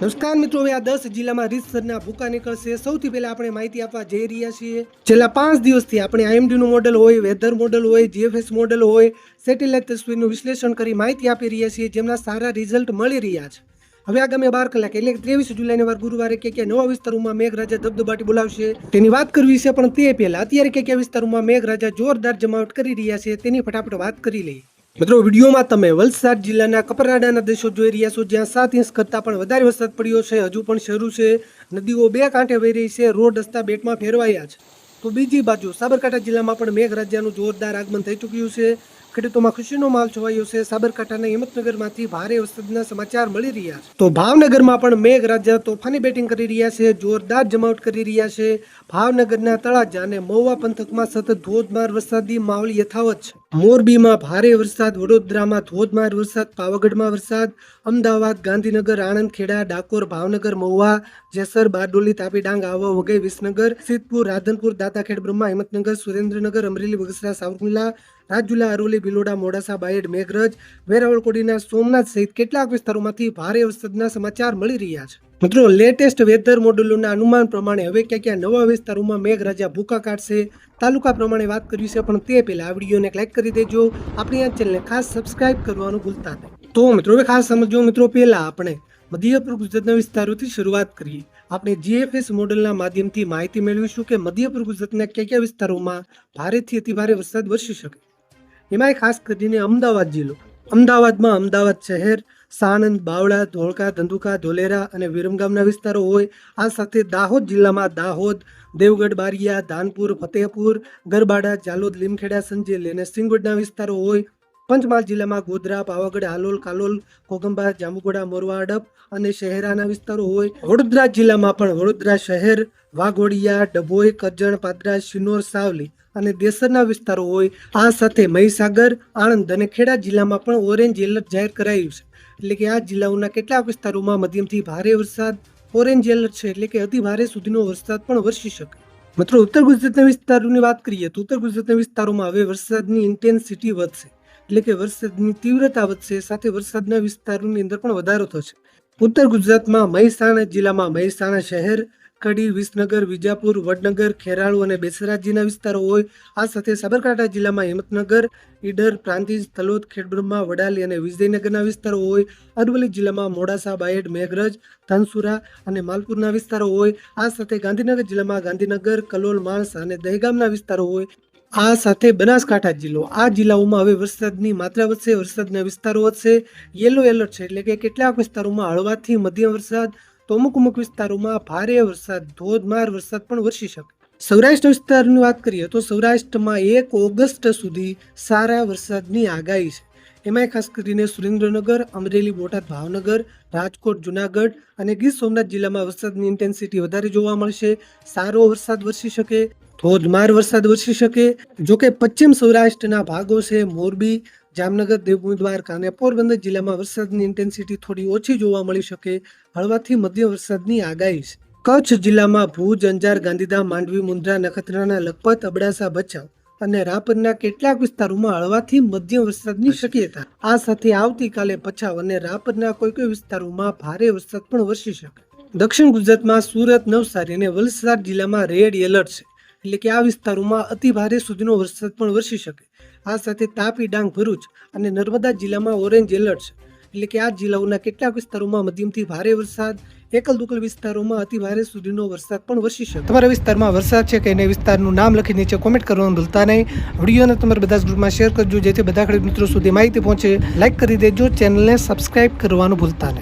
નમસ્કાર મિત્રો, હવે આ 10 જિલ્લામાં રીતસરના ભૂકા નીકળશે. સૌથી પહેલા આપણે માહિતી આપવા જઈ રહ્યા છીએ. છેલ્લા 5 દિવસથી આપણે IMD નું મોડેલ હોય, વેધર મોડેલ હોય, GFS મોડેલ હોય, સેટેલાઇટ તસવીરનું વિશ્લેષણ કરી માહિતી આપી રહ્યા છીએ, જેમના સારા રિઝલ્ટ મળી રહ્યા છે. હવે આગામી 12 કલાક એટલે 23 જુલાઈને વાર ગુરુવારે ક્યાં નવા વિસ્તારોમાં મેઘરાજા ધબધબાટી બોલાવશે તેની વાત કરવી છે. પણ તે પહેલા અત્યારે ક્યાં વિસ્તારોમાં મેઘરાજા જોરદાર જમાવટ કરી રહ્યા છે તેની ફટાફટ વાત કરી લઈએ. મિત્રો, વિડીયોમાં તમે વલસાડ જિલ્લાના કપરાડાના દ્રશ્યો જોઈ રહ્યા છો, જ્યાં 7 ઇંચ કરતાં પણ વધારે વરસાદ પડ્યો છે. હજુ પણ શરૂ છે. નદીઓ બે કાંઠે વહી રહી છે. રોડ રસ્તા બેટમાં ફેરવાયા છે. તો બીજી બાજુ સાબરકાંઠા જિલ્લામાં પણ મેઘરાજાનું જોરદાર આગમન થઈ ચૂક્યું છે. ખેડૂતોમાં ખુશીનો માહોલ છવાયો છે. સાબરકાંઠાના હિંમતનગરમાંથી ભારે વરસાદના સમાચાર મળી રહ્યા છે. તો ભાવનગરમાં પણ મેઘરાજા તોફાની બેટિંગ કરી રહ્યા છે. જોરદાર જમાવટ કરી રહ્યા છે. ભાવનગરના તળાજા અને મહુવા પંથકમાં સતત ધોધમાર વરસાદી માહોલ યથાવત છે. મોરબીમાં ભારે વરસાદ, વડોદરામાં ધોધમાર વરસાદ, પાવાગઢમાં વરસાદ, અમદાવાદ, ગાંધીનગર, આણંદ, ખેડા, ડાકોર, ભાવનગર, મહુવા, જેસર, બારડોલી, તાપી, ડાંગ, આહવા, વઘઈ, વિસનગર, સિદ્ધપુર, રાધનપુર, દાંતાખેડ, બ્રહ્મા, હિંમતનગર, સુરેન્દ્રનગર, અમરેલી, બગસરા, સાવરકુંડલા, રાજુલા, અરોલી, બિલોડા, મોડાસા, બાયડ, મેઘરજ, વેરાવળ, કોડીનાર, સોમનાથ સહિત કેટલાક વિસ્તારોમાંથી ભારે વરસાદના સમાચાર મળી રહ્યા છે. મિત્રો, લેટેસ્ટ વેધર મોડેલોના અનુમાન પ્રમાણે હવે ક્યાં નવા વિસ્તારોમાં મેઘરાજા ભૂકા કાઢશે. તાલુકા પ્રમાણે વાત કરવી છે, પણ તે પહેલા આ વિડીયોને લાઈક કરી દેજો. આપણી આ ચેનલને ખાસ સબસ્ક્રાઇબ કરવાનું ભૂલતા નહીં. તો મિત્રો, હવે ખાસ સમજો. મિત્રો, પહેલા આપણે મધ્ય પૂર્વ ગુજરાતના વિસ્તારોથી શરૂઆત કરીએ. આપણે GFS મોડેલના માધ્યમથી માહિતી મેળવીશું કે મધ્ય પૂર્વ ગુજરાતના કયા વિસ્તારોમાં ભારેથી અતિભારે વરસાદ વરસી શકે. એમાં ખાસ કરીને અમદાવાદ જિલ્લો. અમદાવાદમાં અમદાવાદ શહેર, સાણંદ, બાવળા, ધોળકા, ધંધુકા, ધોલેરા અને વિરમગામના વિસ્તારો હોય. આ સાથે દાહોદ જિલ્લામાં દાહોદ, દેવગઢ, બારિયા, ધાનપુર, ફતેહપુર, ગરબાડા, જાલોદ, લીમખેડા, સંજેલી અને સિંગવડના વિસ્તારો હોય. પંચમહાલ જિલ્લામાં ગોધરા, પાવાગઢ, હાલોલ, કાલોલ, કોગંબા, જાંબુગોડા, મોરવા, અડપ અને શહેરાના વિસ્તારો હોય. વડોદરા જિલ્લામાં પણ વડોદરા શહેર, વાઘોડિયા, ડભોઈ, કરજણ, પાદરા, શિનોર, સાવલી અને દેસરના વિસ્તારો હોય. આ સાથે મહીસાગર, આણંદ અને ખેડા જિલ્લામાં પણ ઓરેન્જ એલર્ટ જાહેર કરાયું છે. એટલે કે આ જિલ્લાઓના કેટલાક વિસ્તારોમાં મધ્યમથી ભારે વરસાદ, ઓરેન્જ એલર્ટ છે, એટલે કે અતિ ભારે સુધીનો વરસાદ પણ વરસી શકે. મિત્રો, ઉત્તર ગુજરાતના વિસ્તારોની વાત કરીએ તો ઉત્તર ગુજરાતના વિસ્તારોમાં હવે વરસાદની ઇન્ટેન્સિટી વધશે, એટલે કે વરસાદની તીવ્રતા વધશે. સાથે વરસાદના વિસ્તારોની અંદર પણ વધારો થશે. ઉત્તર ગુજરાતમાં મહેસાણા જિલ્લામાં મહેસાણા શહેર, કડી, વિસનગર, વિજાપુર, વડનગર, ખેરાળુ અને બેસરાજીના વિસ્તારો હોય. આ સાથે સાબરકાંઠા જિલ્લામાં હિંમતનગર, ઈડર, પ્રાંતિજ, તલોદ, ખેડબ્રહ્મા, વડાલી અને વિજયનગરના વિસ્તારો હોય. અરવલ્લી જિલ્લામાં મોડાસા, બાયડ, મેઘરજ, ધનસુરા અને માલપુરના વિસ્તારો હોય. આ સાથે ગાંધીનગર જિલ્લામાં ગાંધીનગર, કલોલ, માણસા અને દહેગામના વિસ્તારો હોય. આ સાથે બનાસકાંઠા જિલ્લો. આ જિલ્લાઓમાં હવે વરસાદની માત્રા વધશે, વરસાદના વિસ્તારો વધશે. યેલો એલર્ટ છે, એટલે કે કેટલાક વિસ્તારોમાં હળવાથી મધ્યમ વરસાદ, તો અમુક વિસ્તારોમાં ભારે વરસાદ, ધોધમાર વરસાદ પણ વરસી શકે. સૌરાષ્ટ્ર વિસ્તારની વાત કરીએ તો સૌરાષ્ટ્રમાં 1 ઓગસ્ટ સુધી સારા વરસાદની આગાહી છે. એમાં ખાસ કરીને સુરેન્દ્રનગર, અમરેલી, બોટાદ, ભાવનગર, રાજકોટ, જુનાગઢ અને ગીર સોમનાથ જિલ્લામાં વરસાદની ઇન્ટેન્સિટી વધારે જોવા મળશે. સારો વરસાદ વરસી શકે, ધોધમાર વરસાદ વરસી શકે. જોકે પશ્ચિમ સૌરાષ્ટ્રના ભાગો છે, મોરબી, જામનગર, દેવભૂમિ, દ્વારકા અને પોરબંદર જિલ્લામાં વરસાદની ઇન્ટેન્સિટી થોડી ઓછી જોવા મળી શકે. હળવાથી મધ્યમ વરસાદની આગાહી છે. કચ્છ જિલ્લામાં ભુજ, અંજાર, ગાંધીધામ, માંડવી, મુન્દ્રા, નખત્રાણા, લખપત, અબડાસા, ભચાઉ અને રાપરના કેટલાક વિસ્તારોમાં હળવાથી મધ્યમ વરસાદની શક્યતા. આ સાથે આવતીકાલે ભચાઉ અને રાપરના કોઈ વિસ્તારોમાં ભારે વરસાદ પણ વરસી શકે. દક્ષિણ ગુજરાતમાં સુરત, નવસારી અને વલસાડ જિલ્લામાં રેડ એલર્ટ છે, એટલે કે આ વિસ્તારોમાં અતિ ભારે સુધીનો વરસાદ પણ વરસી શકે. આ સાથે તાપી, ડાંગ, ભરૂચ અને નર્મદા જિલ્લામાં ઓરેન્જ એલર્ટ છે, એટલે કે આ જિલ્લાઓના કેટલાક વિસ્તારોમાં મધ્યમથી ભારે વરસાદ, એકલ દુકલ વિસ્તારોમાં અતિ ભારે સુધીનો વરસાદ પણ વરસી શકે. તમારા વિસ્તારમાં વરસાદ છે કે નહીં, વિસ્તારનું નામ લખી નીચે કોમેન્ટ કરવાનું ભૂલતા નહીં. વિડીયોને તમારા બધા ગ્રુપમાં શેર કરજો, જેથી બધા ખેડૂત મિત્રો સુધી માહિતી પહોંચે. લાઈક કરી દેજો, ચેનલને સબસ્ક્રાઇબ કરવાનું ભૂલતા નહીં.